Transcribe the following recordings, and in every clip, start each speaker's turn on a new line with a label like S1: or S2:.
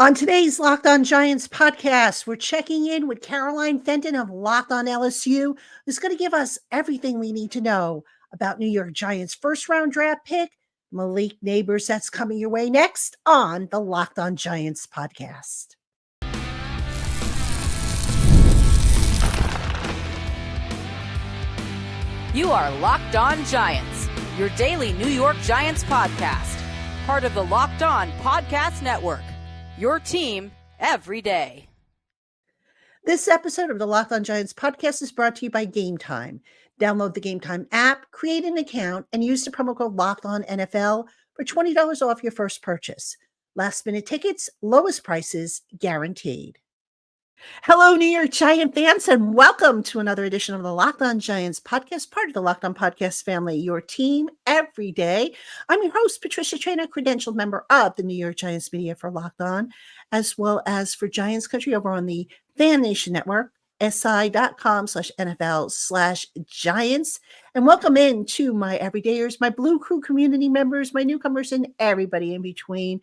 S1: On today's Locked On Giants podcast, we're checking in with Caroline Fenton of Locked On LSU, who's going to give us everything we need to know about New York Giants first round draft pick, Malik Nabers. That's coming your way next on the Locked On Giants podcast.
S2: You are Locked On Giants, your daily New York Giants podcast, part of the Locked On Podcast Network. Your team every day.
S1: This episode of the Locked On Giants podcast is brought to you by Game Time. Download the Game Time app, create an account, and use the promo code Locked On NFL for $20 off your first purchase. Last minute tickets, lowest prices guaranteed. Hello, New York Giant fans, and welcome to another edition of the Locked On Giants podcast, part of the Locked On Podcast family, your team every day. I'm your host, Patricia Traina, credentialed member of the New York Giants media for Locked On, as well as for Giants Country over on the Fan Nation Network, si.com/NFL/Giants. And welcome in to my everydayers, my Blue Crew community members, my newcomers, and everybody in between.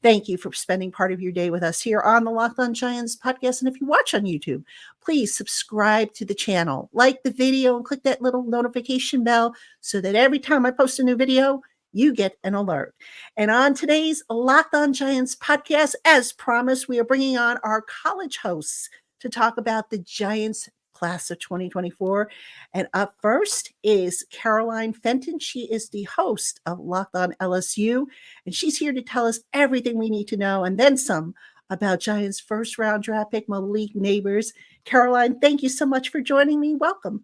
S1: Thank you for spending part of your day with us here on the Locked On Giants podcast. And if you watch on YouTube, please subscribe to the channel, like the video, and click that little notification bell so that every time I post a new video, you get an alert. And on today's Locked On Giants podcast, as promised, we are bringing on our college hosts to talk about the Giants class of 2024. And up first is Caroline Fenton. She is the host of Locked On LSU, and she's here to tell us everything we need to know and then some about Giants first round draft pick Malik Nabers. Caroline, thank you so much for joining me. Welcome.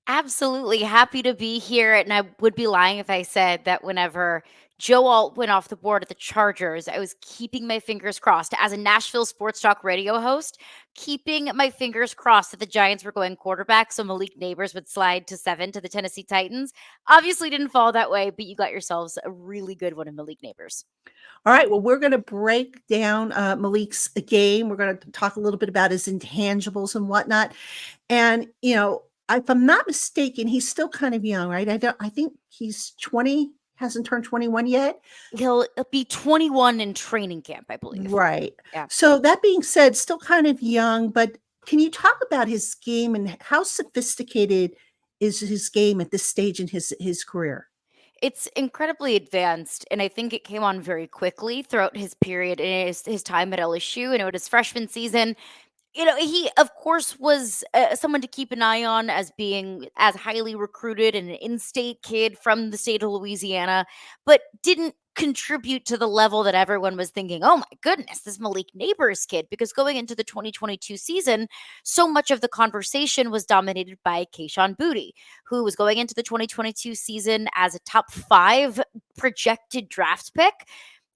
S3: Absolutely happy to be here. And I would be lying if I said that whenever Joe Alt went off the board at the Chargers, I was keeping my fingers crossed as a Nashville sports talk radio host, keeping my fingers crossed that the Giants were going quarterback. So Malik Nabers would slide to 7 to the Tennessee Titans. Obviously didn't fall that way, but you got yourselves a really good one in Malik Nabers.
S1: All right. Well, we're going to break down Malik's game. We're going to talk a little bit about his intangibles and whatnot. And, if I'm not mistaken, he's still kind of young, right? I think he's 20, hasn't turned 21 yet.
S3: He'll be 21 in training camp, I believe.
S1: Right.
S3: Yeah.
S1: So that being said, still kind of young, but can you talk about his game and how sophisticated is his game at this stage in his career?
S3: It's incredibly advanced, and I think it came on very quickly throughout his period in his time at LSU. His freshman season. He, of course, was someone to keep an eye on as being as highly recruited and an in-state kid from the state of Louisiana, but didn't contribute to the level that everyone was thinking, oh my goodness, this Malik Nabers kid, because going into the 2022 season, so much of the conversation was dominated by Kayshon Boutte, who was going into the 2022 season as a top 5 projected draft pick.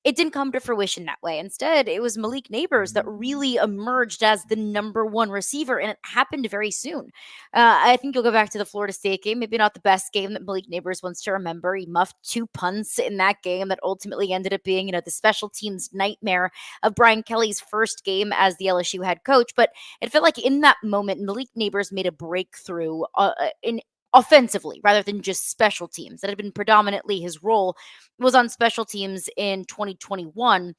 S3: It didn't come to fruition that way. Instead, it was Malik Nabers that really emerged as the number 1 receiver, and it happened very soon. I think you'll go back to the Florida State game, maybe not the best game that Malik Nabers wants to remember. He muffed 2 punts in that game that ultimately ended up being, the special teams nightmare of Brian Kelly's first game as the LSU head coach. But it felt like in that moment, Malik Nabers made a breakthrough in offensively rather than just special teams. That had been predominantly his role was on special teams in 2021.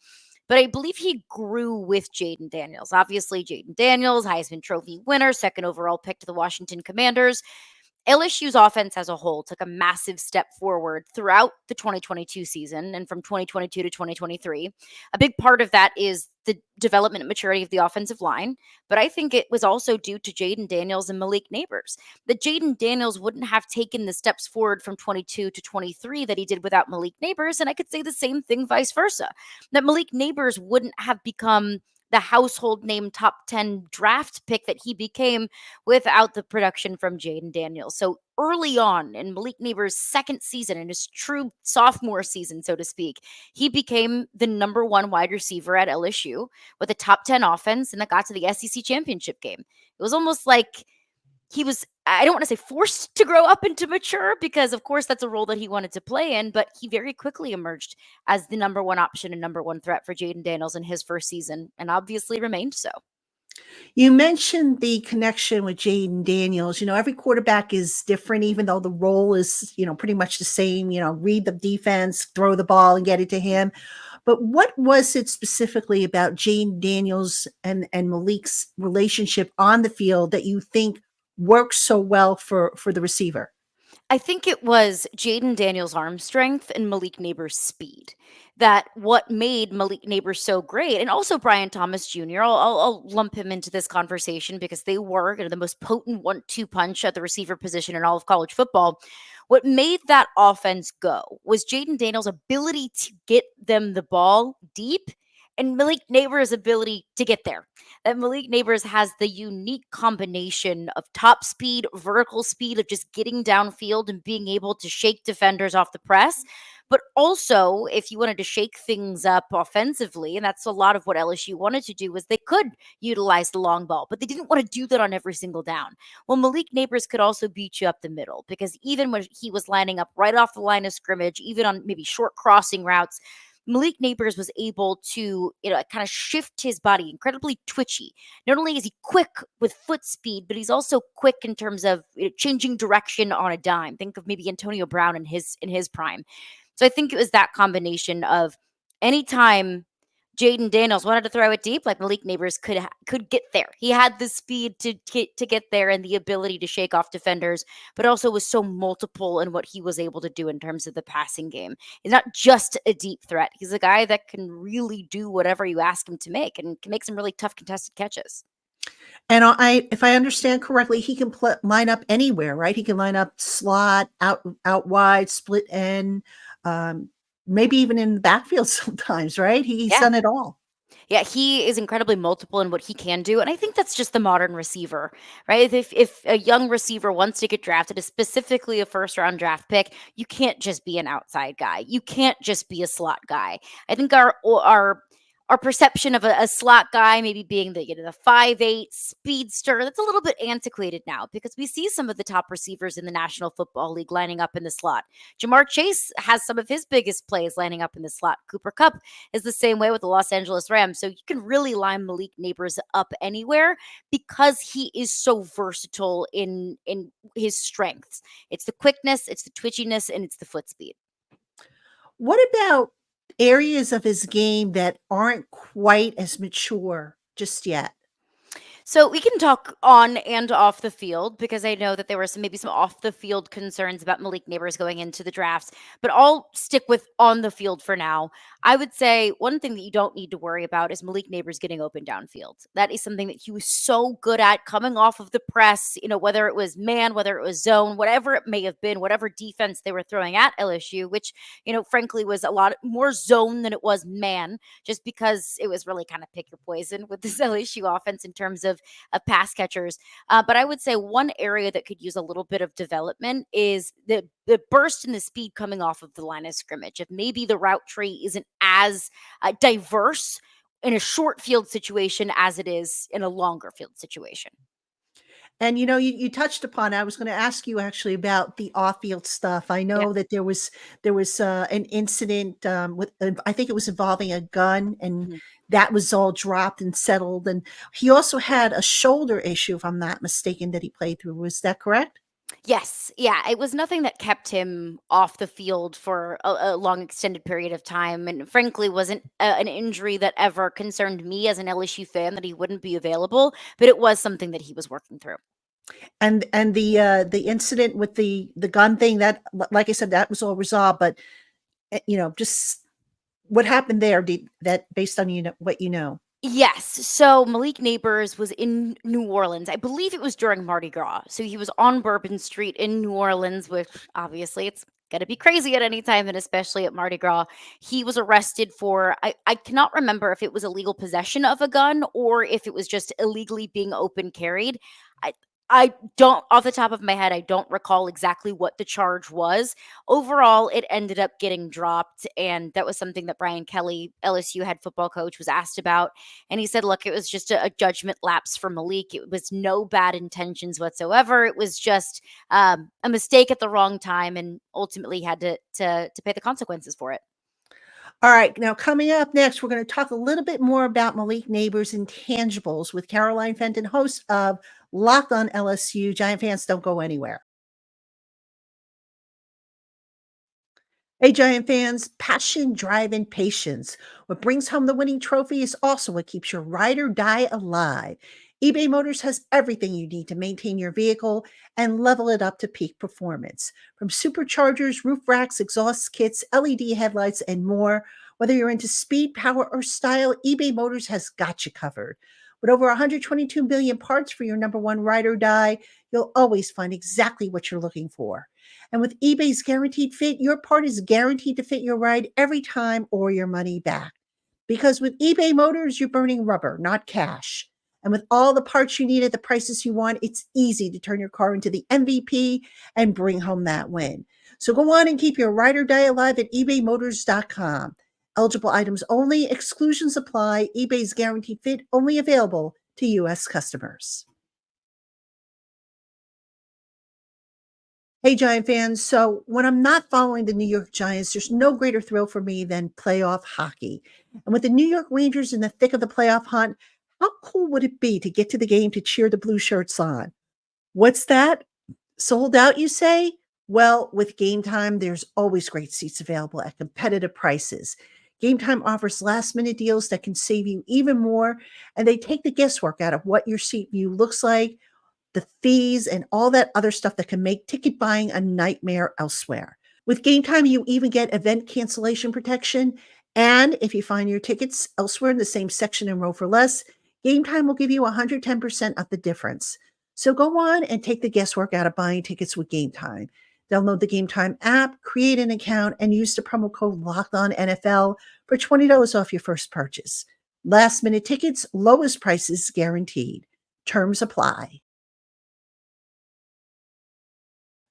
S3: But I believe he grew with Jayden Daniels. Obviously, Jayden Daniels, Heisman Trophy winner, 2nd overall pick to the Washington Commanders. LSU's offense as a whole took a massive step forward throughout the 2022 season and from 2022 to 2023. A big part of that is the development and maturity of the offensive line, but I think it was also due to Jayden Daniels and Malik Nabers. That Jayden Daniels wouldn't have taken the steps forward from 22 to 23 that he did without Malik Nabers, and I could say the same thing vice versa. That Malik Nabers wouldn't have become the household name top 10 draft pick that he became without the production from Jayden Daniels. So early on in Malik Nabers' second season, in his true sophomore season, so to speak, he became the number 1 wide receiver at LSU with a top 10 offense, and that got to the SEC championship game. It was almost like he was, I don't want to say forced to grow up and to mature, because of course that's a role that he wanted to play in, but he very quickly emerged as the number 1 option and number 1 threat for Jayden Daniels in his first season, and obviously remained so.
S1: You mentioned the connection with Jayden Daniels. Every quarterback is different, even though the role is, pretty much the same, read the defense, throw the ball and get it to him. But what was it specifically about Jane Daniels and Malik's relationship on the field that you think works so well for the receiver?
S3: I think it was Jaden Daniels' arm strength and Malik Nabers' speed. That what made Malik Nabers so great, and also Brian Thomas Jr. I'll lump him into this conversation because they were the most potent 1-2 punch at the receiver position in all of college football. What made that offense go was Jaden Daniels' ability to get them the ball deep and Malik Nabers' ability to get there. That Malik Nabers has the unique combination of top speed, vertical speed of just getting downfield and being able to shake defenders off the press. But also, if you wanted to shake things up offensively, and that's a lot of what LSU wanted to do, was they could utilize the long ball, but they didn't want to do that on every single down. Well, Malik Nabers could also beat you up the middle because even when he was lining up right off the line of scrimmage, even on maybe short crossing routes, Malik Nabers was able to, kind of shift his body, incredibly twitchy. Not only is he quick with foot speed, but he's also quick in terms of changing direction on a dime. Think of maybe Antonio Brown in his prime. So I think it was that combination of anytime Jaden Daniels wanted to throw it deep, like Malik Nabers could get there. He had the speed to get there and the ability to shake off defenders, but also was so multiple in what he was able to do in terms of the passing game. He's not just a deep threat. He's a guy that can really do whatever you ask him to make and can make some really tough contested catches.
S1: And if I understand correctly, he can line up anywhere, right? He can line up slot, out wide, split end, maybe even in the backfield sometimes, right? He's
S3: Yeah.
S1: done it all.
S3: Yeah, he is incredibly multiple in what he can do. And I think that's just the modern receiver, right? If a young receiver wants to get drafted, specifically a first round draft pick, you can't just be an outside guy. You can't just be a slot guy. I think our perception of a slot guy maybe being the 5'8" speedster, that's a little bit antiquated now because we see some of the top receivers in the National Football League lining up in the slot. Jamar Chase has some of his biggest plays lining up in the slot. Cooper Kupp is the same way with the Los Angeles Rams. So you can really line Malik Nabers up anywhere because he is so versatile in his strengths. It's the quickness, it's the twitchiness, and it's the foot speed.
S1: What about areas of his game that aren't quite as mature just yet?
S3: So we can talk on and off the field because I know that there were maybe some off the field concerns about Malik Nabers going into the drafts, but I'll stick with on the field for now. I would say one thing that you don't need to worry about is Malik Nabers getting open downfield. That is something that he was so good at coming off of the press, whether it was man, whether it was zone, whatever it may have been, whatever defense they were throwing at LSU, which, frankly was a lot more zone than it was man, just because it was really kind of pick your poison with this LSU offense in terms of pass catchers. But I would say one area that could use a little bit of development is the burst and the speed coming off of the line of scrimmage. If maybe the route tree isn't as diverse in a short field situation as it is in a longer field situation.
S1: And you touched upon. I was going to ask you actually about the off-field stuff. I know that there was an incident with I think it was involving a gun, and that was all dropped and settled. And he also had a shoulder issue, if I'm not mistaken, that he played through. Was that correct?
S3: Yes. Yeah. It was nothing that kept him off the field for a long extended period of time. And frankly, wasn't an injury that ever concerned me as an LSU fan that he wouldn't be available, but it was something that he was working through.
S1: And the incident with the gun thing, that, like I said, that was all resolved, but just what happened there, that based on what you know.
S3: Yes. So Malik Nabers was in New Orleans. I believe it was during Mardi Gras. So he was on Bourbon Street in New Orleans, which obviously it's going to be crazy at any time, and especially at Mardi Gras. He was arrested for, I cannot remember if it was illegal possession of a gun or if it was just illegally being open carried. I don't, off the top of my head, I don't recall exactly what the charge was. Overall, it ended up getting dropped. And that was something that Brian Kelly, LSU head football coach, was asked about. And he said, look, it was just a judgment lapse for Malik. It was no bad intentions whatsoever. It was just a mistake at the wrong time. And ultimately had to pay the consequences for it.
S1: All right. Now, coming up next, we're going to talk a little bit more about Malik Nabers' intangibles with Caroline Fenton, host of Locked on LSU. Giant fans, don't go anywhere. Hey, Giant fans, passion, drive, and patience. What brings home the winning trophy is also what keeps your ride or die alive. eBay Motors has everything you need to maintain your vehicle and level it up to peak performance. From superchargers, roof racks, exhaust kits, LED headlights, and more. Whether you're into speed, power, or style, eBay Motors has got you covered. With over 122 billion parts for your number one ride or die, you'll always find exactly what you're looking for. And with eBay's guaranteed fit, your part is guaranteed to fit your ride every time or your money back. Because with eBay Motors, you're burning rubber, not cash. And with all the parts you need at the prices you want, it's easy to turn your car into the MVP and bring home that win. So go on and keep your ride or die alive at ebaymotors.com. Eligible items only, exclusions apply. eBay's guaranteed fit only available to U.S. customers. Hey, Giant fans. So, when I'm not following the New York Giants, there's no greater thrill for me than playoff hockey. And with the New York Rangers in the thick of the playoff hunt, how cool would it be to get to the game to cheer the blue shirts on? What's that? Sold out, you say? Well, with Game Time, there's always great seats available at competitive prices. Game Time offers last minute deals that can save you even more, and they take the guesswork out of what your seat view looks like, the fees, and all that other stuff that can make ticket buying a nightmare elsewhere. With Game Time, you even get event cancellation protection. And if you find your tickets elsewhere in the same section and row for less, Game Time will give you 110% of the difference. So go on and take the guesswork out of buying tickets with Game Time. Download the Game Time app, create an account, and use the promo code LOCKEDONNFL for $20 off your first purchase. Last minute tickets, lowest prices guaranteed. Terms apply.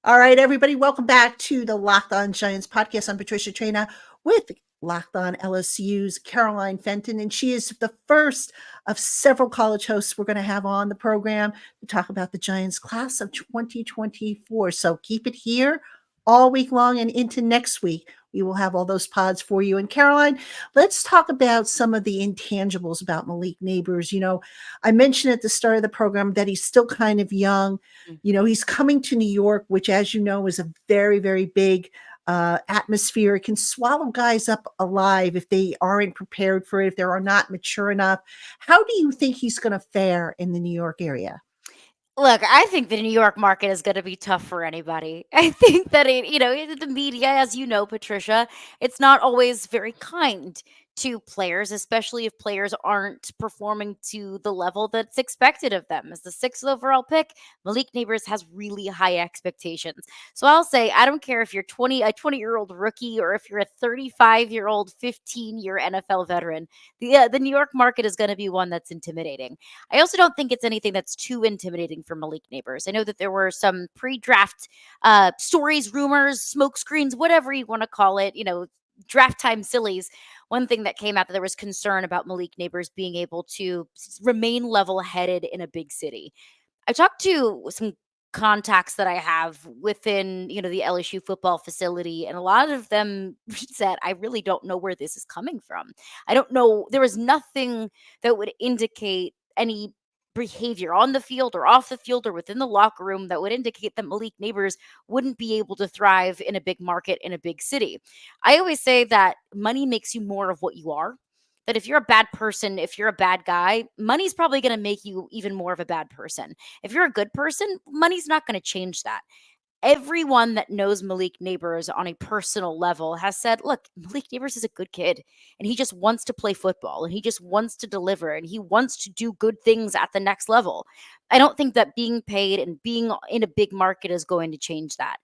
S1: All right, everybody, welcome back to the Locked On Giants podcast. I'm Patricia Traina with Locked On LSU's Caroline Fenton, and she is the first of several college hosts we're going to have on the program to talk about the Giants class of 2024. So keep it here all week long and into next week. We will have all those pods for you. And Caroline, let's talk about some of the intangibles about Malik Nabers. I mentioned at the start of the program that he's still kind of young. He's coming to New York, which, as you know, is a very, very big atmosphere. It can swallow guys up alive if they aren't prepared for it, if they are not mature enough. How do you think he's going to fare in the New York area?
S3: Look, I think the New York market is going to be tough for anybody. I think that the media, as you know, Patricia, it's not always very kind to players, especially if players aren't performing to the level that's expected of them. As the sixth overall pick, Malik Nabers has really high expectations. So I'll say, I don't care if you're a 20-year-old rookie or if you're a 35-year-old, 15-year NFL veteran. The New York market is going to be one that's intimidating. I also don't think it's anything that's too intimidating for Malik Nabers. I know that there were some pre-draft stories, rumors, smoke screens, whatever you want to call it, draft time sillies. One thing that came out that there was concern about Malik Nabers being able to remain level-headed in a big city. I talked to some contacts that I have within, the LSU football facility, and a lot of them said, I really don't know where this is coming from. I don't know. There was nothing that would indicate any behavior on the field or off the field or within the locker room that would indicate that Malik Nabers wouldn't be able to thrive in a big market in a big city. I always say that money makes you more of what you are. That if you're a bad person, if you're a bad guy, money's probably going to make you even more of a bad person. If you're a good person, money's not going to change that. Everyone that knows Malik Nabers on a personal level has said, look, Malik Nabers is a good kid and he just wants to play football and he just wants to deliver and he wants to do good things at the next level. I don't think that being paid and being in a big market is going to change that.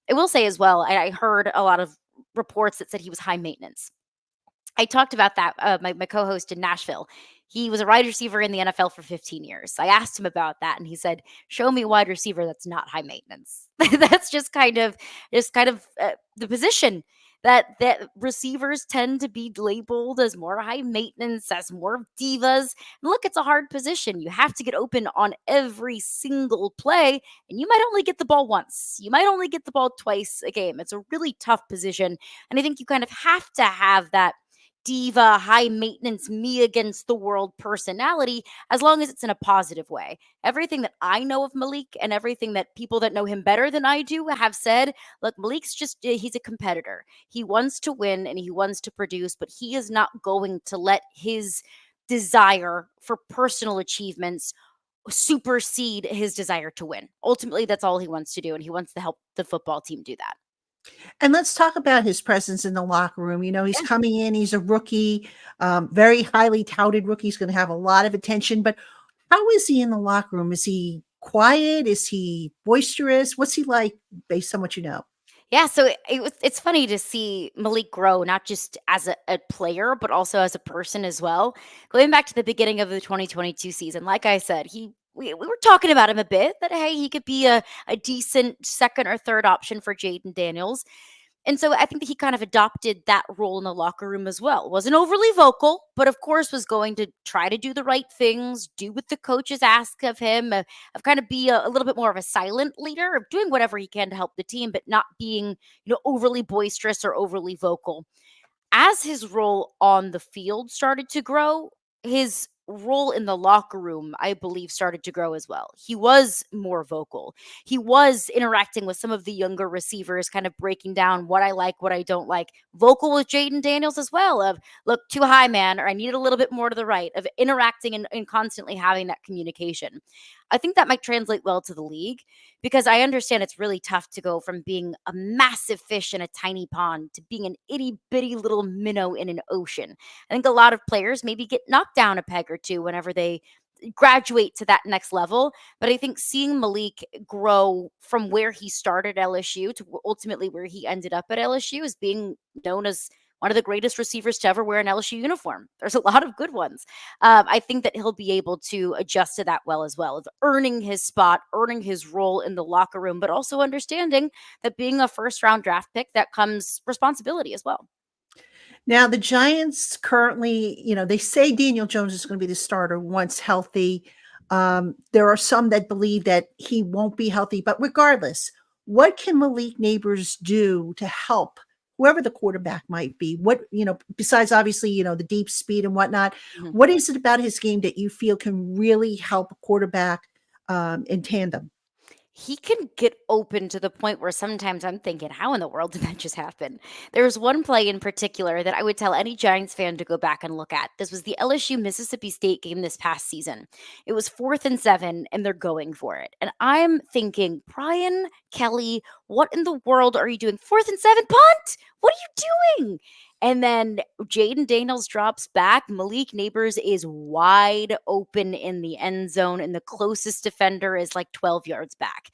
S3: I will say as well, I heard a lot of reports that said he was high maintenance. I talked about that, my co-host in Nashville. He was a wide receiver in the NFL for 15 years. I asked him about that, and he said, "Show me a wide receiver that's not high maintenance." That's just kind of the position that receivers tend to be labeled as more high maintenance, as more divas. And look, it's a hard position. You have to get open on every single play, and you might only get the ball once. You might only get the ball twice a game. It's a really tough position, and I think you kind of have to have that diva, high maintenance, me against the world personality, as long as it's in a positive way. Everything that I know of Malik and everything that people that know him better than I do have said, look, Malik's he's a competitor. He wants to win and he wants to produce, but he is not going to let his desire for personal achievements supersede his desire to win. Ultimately, that's all he wants to do, and he wants to help the football team do that.
S1: And let's talk about his presence in the locker room. He's coming in, he's a rookie, very highly touted rookie. He's going to have a lot of attention. But how is he in the locker room? Is he quiet? Is he boisterous? What's he like based on what you know?
S3: Yeah, so it's funny to see Malik grow, not just as a player, but also as a person as well. Going back to the beginning of the 2022 season, like I said, we were talking about him a bit, that hey, he could be a decent second or third option for Jaden Daniels. And so I think that he kind of adopted that role in the locker room as well. Wasn't overly vocal, but of course was going to try to do the right things, do what the coaches ask of him, of kind of be a little bit more of a silent leader, of doing whatever he can to help the team, but not being, overly boisterous or overly vocal. As his role on the field started to grow, his role in the locker room, I believe, started to grow as well. He was more vocal. He was interacting with some of the younger receivers, kind of breaking down what I like, what I don't like. Vocal with Jaden Daniels as well, of look, too high, man, or I need a little bit more to the right, of interacting and constantly having that communication. I think that might translate well to the league, because I understand it's really tough to go from being a massive fish in a tiny pond to being an itty bitty little minnow in an ocean. I think a lot of players maybe get knocked down a peg or two whenever they graduate to that next level. But I think seeing Malik grow from where he started LSU to ultimately where he ended up at LSU as being known as one of the greatest receivers to ever wear an LSU uniform. There's a lot of good ones. I think that he'll be able to adjust to that well as well, of earning his spot, earning his role in the locker room, but also understanding that being a first round draft pick, that comes responsibility as well.
S1: Now, the Giants currently, they say Daniel Jones is going to be the starter once healthy. There are some that believe that he won't be healthy, but regardless, what can Malik Nabers do to help whoever the quarterback might be? What, besides obviously, the deep speed and whatnot, what is it about his game that you feel can really help a quarterback in tandem?
S3: He can get open to the point where sometimes I'm thinking, how in the world did that just happen? There was one play in particular that I would tell any Giants fan to go back and look at. This was the LSU Mississippi State game this past season. It was 4th and 7, and they're going for it. And I'm thinking, Brian Kelly, what in the world are you doing? 4th and 7, punt? What are you doing? And then Jaden Daniels drops back. Malik Nabers is wide open in the end zone, and the closest defender is like 12 yards back.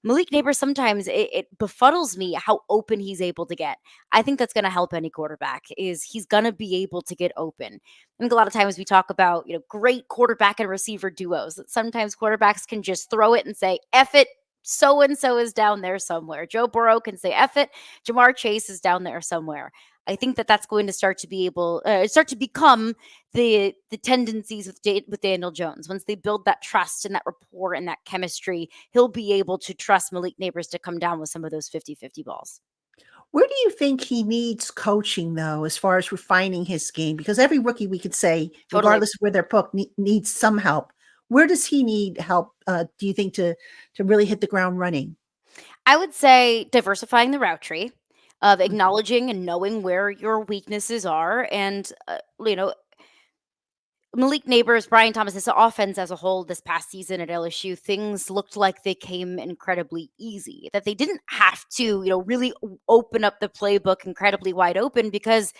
S3: Malik Nabers, sometimes it befuddles me how open he's able to get. I think that's going to help any quarterback, is he's going to be able to get open. I think a lot of times we talk about, great quarterback and receiver duos, that sometimes quarterbacks can just throw it and say, F it, so-and-so is down there somewhere. Joe Burrow can say, F it, Jamar Chase is down there somewhere. I think that that's going to start to become the tendencies with Daniel Jones. Once they build that trust and that rapport and that chemistry, he'll be able to trust Malik Nabers to come down with some of those 50-50 balls.
S1: Where do you think he needs coaching, though, as far as refining his game? Because every rookie, we could say,
S3: Totally.
S1: regardless of where they're picked, needs some help. Where does he need help, do you think, to really hit the ground running?
S3: I would say diversifying the route tree, of acknowledging and knowing where your weaknesses are. And, Malik Nabers, Brian Thomas, this offense as a whole this past season at LSU, things looked like they came incredibly easy, that they didn't have to, really open up the playbook incredibly wide open, because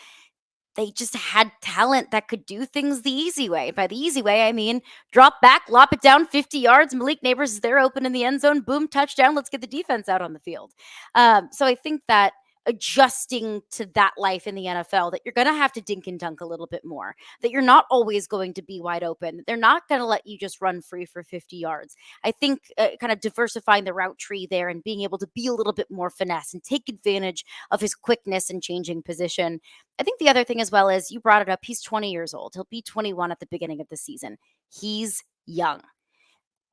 S3: they just had talent that could do things the easy way. By the easy way, I mean drop back, lop it down 50 yards. Malik Nabers is there open in the end zone. Boom, touchdown. Let's get the defense out on the field. So I think that adjusting to that life in the NFL, that you're going to have to dink and dunk a little bit more, that you're not always going to be wide open. They're not going to let you just run free for 50 yards. I think kind of diversifying the route tree there and being able to be a little bit more finesse and take advantage of his quickness and changing position. I think the other thing as well is, you brought it up, he's 20 years old. He'll be 21 at the beginning of the season. He's young.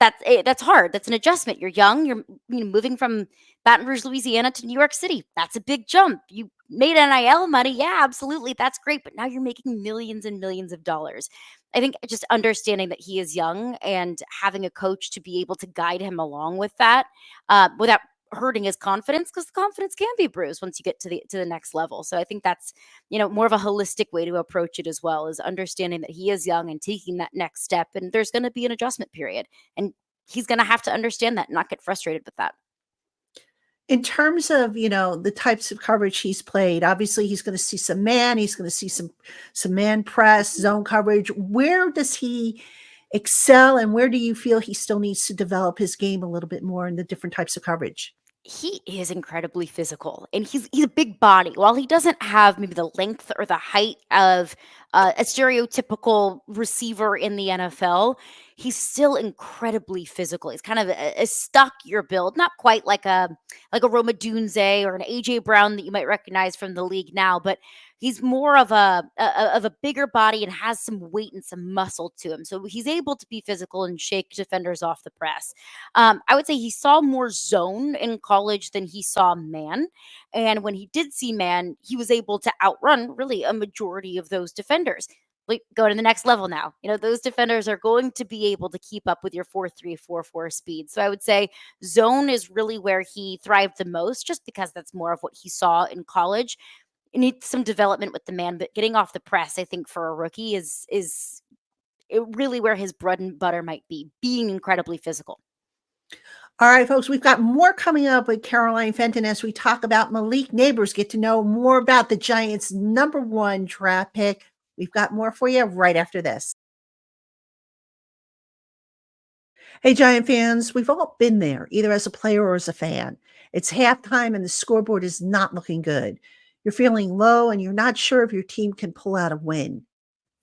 S3: that's hard. That's an adjustment. You're young. You're moving from Baton Rouge, Louisiana to New York City. That's a big jump. You made NIL money. Yeah, absolutely. That's great. But now you're making millions and millions of dollars. I think just understanding that he is young and having a coach to be able to guide him along with that, without hurting his confidence, because the confidence can be bruised once you get to the next level. So I think that's more of a holistic way to approach it as well, is understanding that he is young and taking that next step, and there's going to be an adjustment period, and he's going to have to understand that and not get frustrated with that.
S1: In terms of, the types of coverage he's played, obviously he's going to see some man, he's going to see some man press, zone coverage. Where does he excel, and where do you feel he still needs to develop his game a little bit more in the different types of coverage?
S3: He is incredibly physical, and he's a big body. While he doesn't have maybe the length or the height of a stereotypical receiver in the NFL, he's still incredibly physical. He's kind of a stockier build, not quite like a Roma Dunze or an AJ Brown that you might recognize from the league now, but he's more of a bigger body and has some weight and some muscle to him. So he's able to be physical and shake defenders off the press. I would say he saw more zone in college than he saw man. And when he did see man, he was able to outrun really a majority of those defenders. Like, go to the next level now. Those defenders are going to be able to keep up with your 4.3, 4.4 speed. So I would say zone is really where he thrived the most, just because that's more of what he saw in college. You need some development with the man, but getting off the press, I think, for a rookie is really where his bread and butter might be, being incredibly physical.
S1: All right, folks, we've got more coming up with Caroline Fenton as we talk about Malik Nabers, get to know more about the Giants' #1 draft pick. We've got more for you right after this. Hey, Giant fans, we've all been there, either as a player or as a fan. It's halftime and the scoreboard is not looking good. You're feeling low and you're not sure if your team can pull out a win.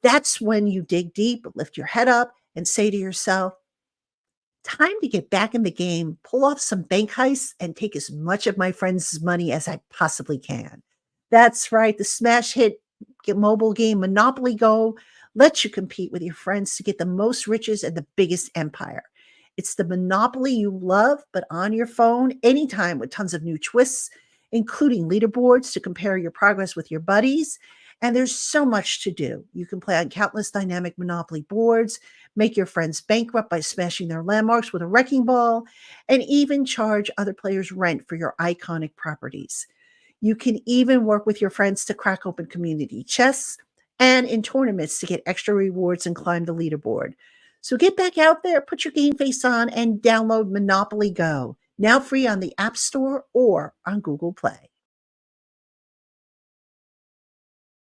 S1: That's when you dig deep, lift your head up, and say to yourself, time to get back in the game, pull off some bank heists, and take as much of my friends' money as I possibly can. That's right, the smash hit mobile game Monopoly Go lets you compete with your friends to get the most riches and the biggest empire. It's the Monopoly you love, but on your phone, anytime, with tons of new twists, including leaderboards to compare your progress with your buddies. And there's so much to do. You can play on countless dynamic Monopoly boards, make your friends bankrupt by smashing their landmarks with a wrecking ball, and even charge other players rent for your iconic properties. You can even work with your friends to crack open community chests and in tournaments to get extra rewards and climb the leaderboard. So get back out there, put your game face on, and download Monopoly Go, now free on the App Store or on Google Play.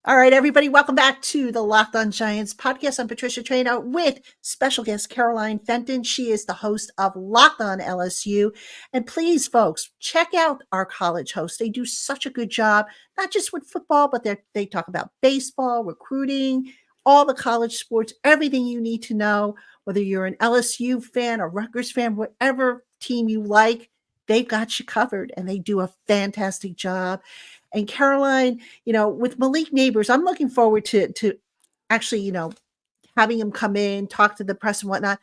S1: All right, everybody, welcome back to the Locked On Giants podcast. I'm Patricia Traina with special guest Caroline Fenton. She is the host of Locked On LSU. And please, folks, check out our college hosts. They do such a good job, not just with football, but they talk about baseball, recruiting, all the college sports, everything you need to know, whether you're an LSU fan, a Rutgers fan, whatever team you like, they've got you covered, and they do a fantastic job. And Caroline, with Malik Nabers, I'm looking forward to actually, having him come in, talk to the press and whatnot.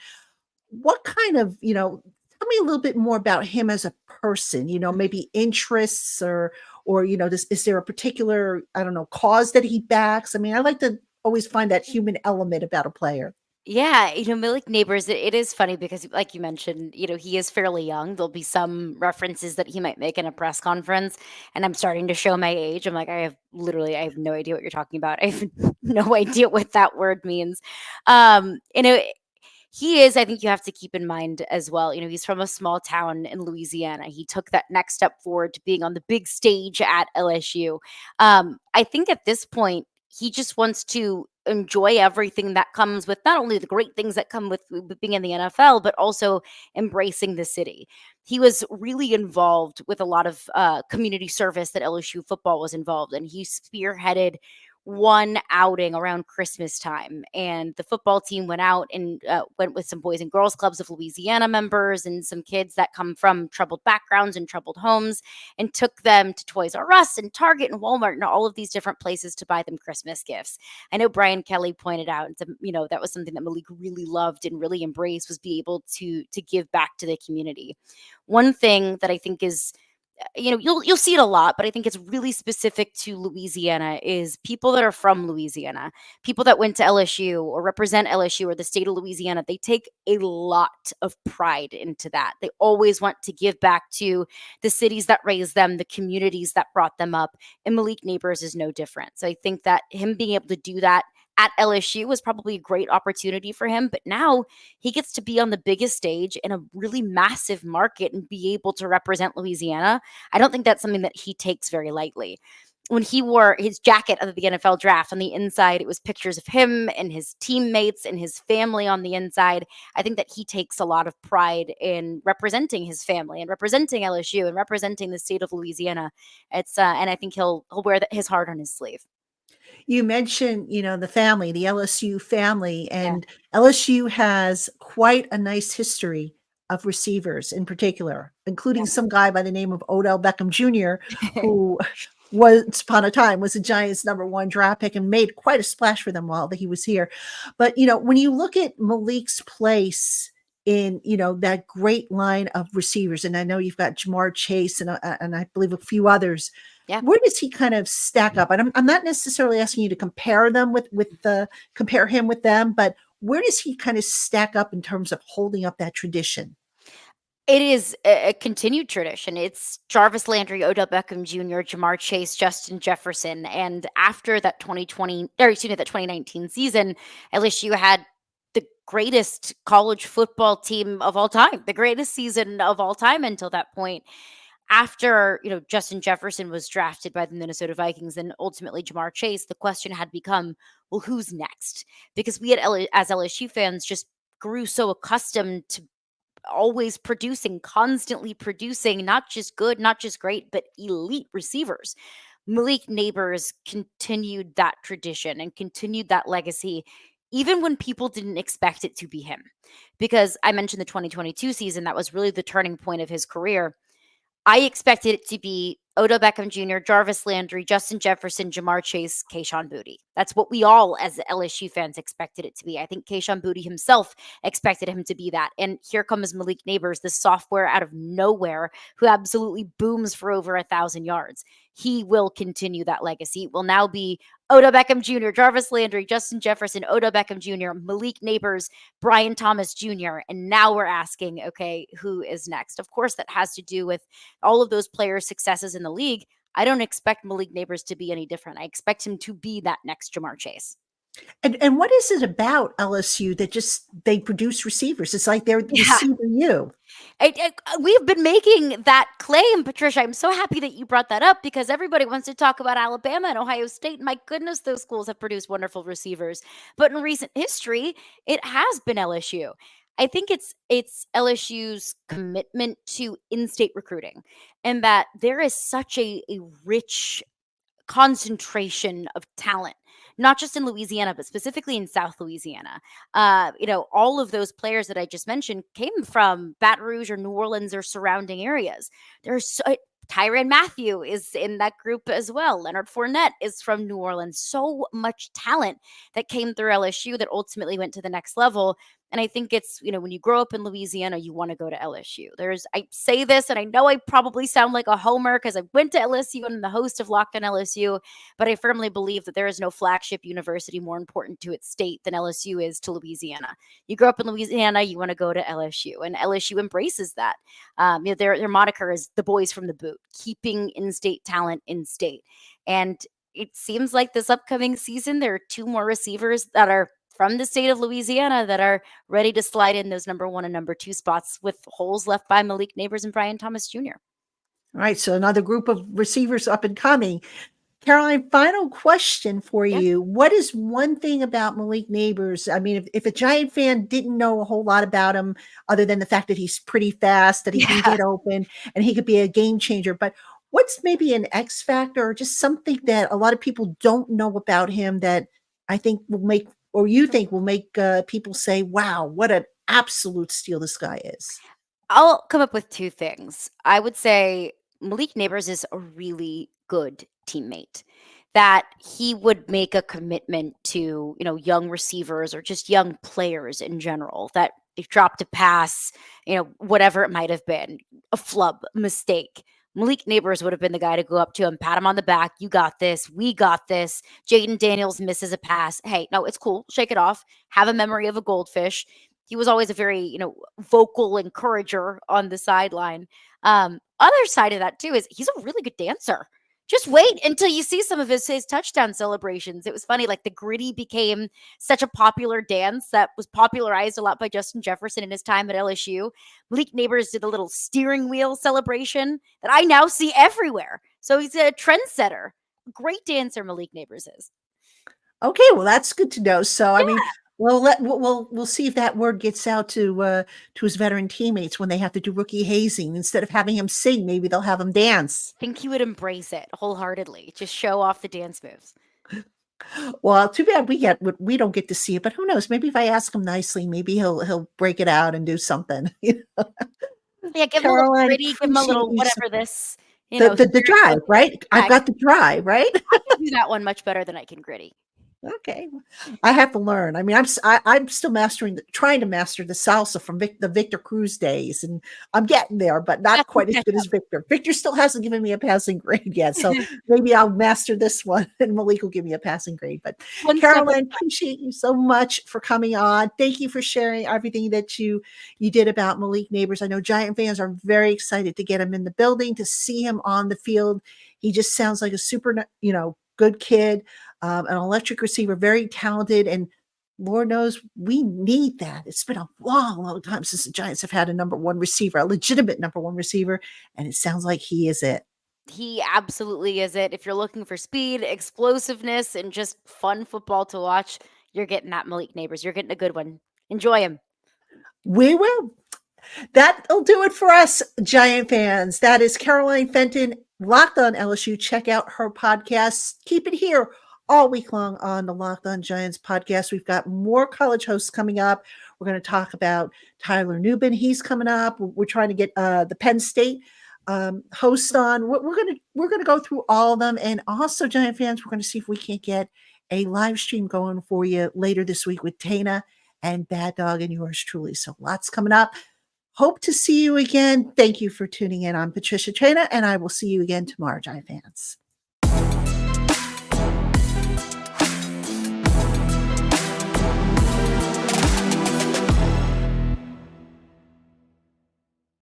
S1: What kind of, tell me a little bit more about him as a person, maybe interests or, is there a particular, I don't know, cause that he backs? I mean, I like to always find that human element about a player.
S3: Yeah, Malik Nabers, it is funny because, like you mentioned, he is fairly young. There'll be some references that he might make in a press conference, and I'm starting to show my age. I'm like, I have no idea what you're talking about. I have no idea what that word means. He is, I think you have to keep in mind as well, he's from a small town in Louisiana. He took that next step forward to being on the big stage at LSU. I think at this point, he just wants to enjoy everything that comes with not only the great things that come with being in the NFL, but also embracing the city. He was really involved with a lot of community service that LSU football was involved in. He spearheaded one outing around Christmas time, and the football team went out and went with some Boys and Girls Clubs of Louisiana members and some kids that come from troubled backgrounds and troubled homes, and took them to Toys R Us and Target and Walmart and all of these different places to buy them Christmas gifts. I know Brian Kelly pointed out, that was something that Malik really loved and really embraced, was be able to give back to the community. One thing that I think is, you'll see it a lot, but I think it's really specific to Louisiana, is people that are from Louisiana, people that went to LSU or represent LSU or the state of Louisiana. They take a lot of pride into that. They always want to give back to the cities that raised them, the communities that brought them up. And Malik Nabers is no different. So I think that him being able to do that at LSU was probably a great opportunity for him, but now he gets to be on the biggest stage in a really massive market and be able to represent Louisiana. I don't think that's something that he takes very lightly. When he wore his jacket of the NFL draft, on the inside, it was pictures of him and his teammates and his family on the inside. I think that he takes a lot of pride in representing his family and representing LSU and representing the state of Louisiana. And I think he'll wear his heart on his sleeve.
S1: You mentioned, the family, the LSU family, and LSU has quite a nice history of receivers in particular, including some guy by the name of Odell Beckham Jr., who once upon a time was the Giants' #1 draft pick and made quite a splash for them while he was here. But, when you look at Malik's place in, that great line of receivers, and I know you've got Jamar Chase and I believe a few others.
S3: Yeah.
S1: Where does he kind of stack up? And I'm not necessarily asking you to compare them compare him with them, but where does he kind of stack up in terms of holding up that tradition?
S3: It is a continued tradition. It's Jarvis Landry, Odell Beckham Jr., Jamar Chase, Justin Jefferson. And after that 2019 season, LSU had the greatest college football team of all time, the greatest season of all time until that point. After, Justin Jefferson was drafted by the Minnesota Vikings and ultimately Jamar Chase, the question had become, well, who's next? Because we as LSU fans just grew so accustomed to always constantly producing, not just good, not just great, but elite receivers. Malik Nabers continued that tradition and continued that legacy, even when people didn't expect it to be him. Because I mentioned the 2022 season, that was really the turning point of his career. I expected it to be Odell Beckham Jr., Jarvis Landry, Justin Jefferson, Jamar Chase, Kayshon Boutte. That's what we all as LSU fans expected it to be. I think Kayshon Boutte himself expected him to be that. And here comes Malik Nabers, the sophomore out of nowhere, who absolutely booms for over 1,000 yards. He will continue that legacy. It will now be Odell Beckham Jr., Jarvis Landry, Justin Jefferson, Odell Beckham Jr., Malik Nabers, Brian Thomas Jr. And now we're asking, okay, who is next? Of course, that has to do with all of those players' successes in the league. I don't expect Malik Nabers to be any different. I expect him to be that next Jamar Chase.
S1: And what is it about LSU that they produce receivers? It's like they're receiving you.
S3: We've been making that claim, Patricia. I'm so happy that you brought that up because everybody wants to talk about Alabama and Ohio State. My goodness, those schools have produced wonderful receivers. But in recent history, it has been LSU. I think it's LSU's commitment to in-state recruiting, and that there is such a rich concentration of talent, not just in Louisiana, but specifically in South Louisiana. All of those players that I just mentioned came from Baton Rouge or New Orleans or surrounding areas. Tyrann Mathieu is in that group as well. Leonard Fournette is from New Orleans. So much talent that came through LSU that ultimately went to the next level. And I think it's, when you grow up in Louisiana, you want to go to LSU. I say this, and I know I probably sound like a homer because I went to LSU and I'm the host of Locked on LSU, but I firmly believe that there is no flagship university more important to its state than LSU is to Louisiana. You grow up in Louisiana, you want to go to LSU, and LSU embraces that. Their moniker is the boys from the boot, keeping in-state talent in-state. And it seems like this upcoming season, there are 2 more receivers that are from the state of Louisiana that are ready to slide in those number 1 and number 2 spots with holes left by Malik Nabers and Brian Thomas Jr.
S1: All right. So another group of receivers up and coming. Caroline, final question for you. What is one thing about Malik Nabers? I mean, if a Giant fan didn't know a whole lot about him, other than the fact that he's pretty fast, that he can get open, and he could be a game changer, but what's maybe an X factor or just something that a lot of people don't know about him that I think will make, or you think will make people say, wow, what an absolute steal this guy is?
S3: I'll come up with 2 things. I would say Malik Nabers is a really good teammate, that he would make a commitment to, young receivers or just young players in general, that if dropped a pass, whatever it might have been, a flub, a mistake. Malik Nabers would have been the guy to go up to him, pat him on the back. You got this. We got this. Jaden Daniels misses a pass. Hey, no, it's cool. Shake it off. Have a memory of a goldfish. He was always a very, vocal encourager on the sideline. Other side of that too is he's a really good dancer. Just wait until you see some of his touchdown celebrations. It was funny, like the gritty became such a popular dance that was popularized a lot by Justin Jefferson in his time at LSU. Malik Nabers did a little steering wheel celebration that I now see everywhere. So he's a trendsetter. Great dancer, Malik Nabers is.
S1: Okay, well, that's good to know. So, I mean, we'll see if that word gets out to his veteran teammates when they have to do rookie hazing. Instead of having him sing, maybe they'll have him dance.
S3: I think he would embrace it wholeheartedly. Just show off the dance moves.
S1: Well, too bad we don't get to see it, but who knows? Maybe if I ask him nicely, maybe he'll break it out and do something.
S3: Yeah, give him a little
S1: Caroline,
S3: gritty, give him a little
S1: appreciate you so-
S3: whatever this,
S1: the drive, right? I've got the drive, right?
S3: I can do that one much better than I can gritty.
S1: Okay, I have to learn. I mean, I'm still trying to master the salsa from the Victor Cruz days, and I'm getting there, but not quite as good as Victor. Victor still hasn't given me a passing grade yet, so maybe I'll master this one, and Malik will give me a passing grade. But Caroline, appreciate you so much for coming on. Thank you for sharing everything that you did about Malik Nabers. I know Giant fans are very excited to get him in the building, to see him on the field. He just sounds like a super, good kid. An electric receiver, very talented, and Lord knows we need that. It's been a long, long time since the Giants have had a number one receiver, a legitimate number one receiver, and it sounds like he is it.
S3: He absolutely is it. If you're looking for speed, explosiveness, and just fun football to watch, you're getting that Malik Nabers. You're getting a good one. Enjoy him.
S1: We will. That'll do it for us, Giant fans. That is Caroline Fenton, Locked On LSU. Check out her podcast. Keep it here all week long on the Locked On Giants podcast. We've got more college hosts coming up. We're going to talk about Tyler Nubin. He's coming up. We're trying to get the Penn State host on. We're going to go through all of them. And also, Giant fans, we're going to see if we can't get a live stream going for you later this week with Tana and Bad Dog and yours truly. So lots coming up. Hope to see you again. Thank you for tuning in. I'm Patricia Tana, and I will see you again tomorrow, Giant fans.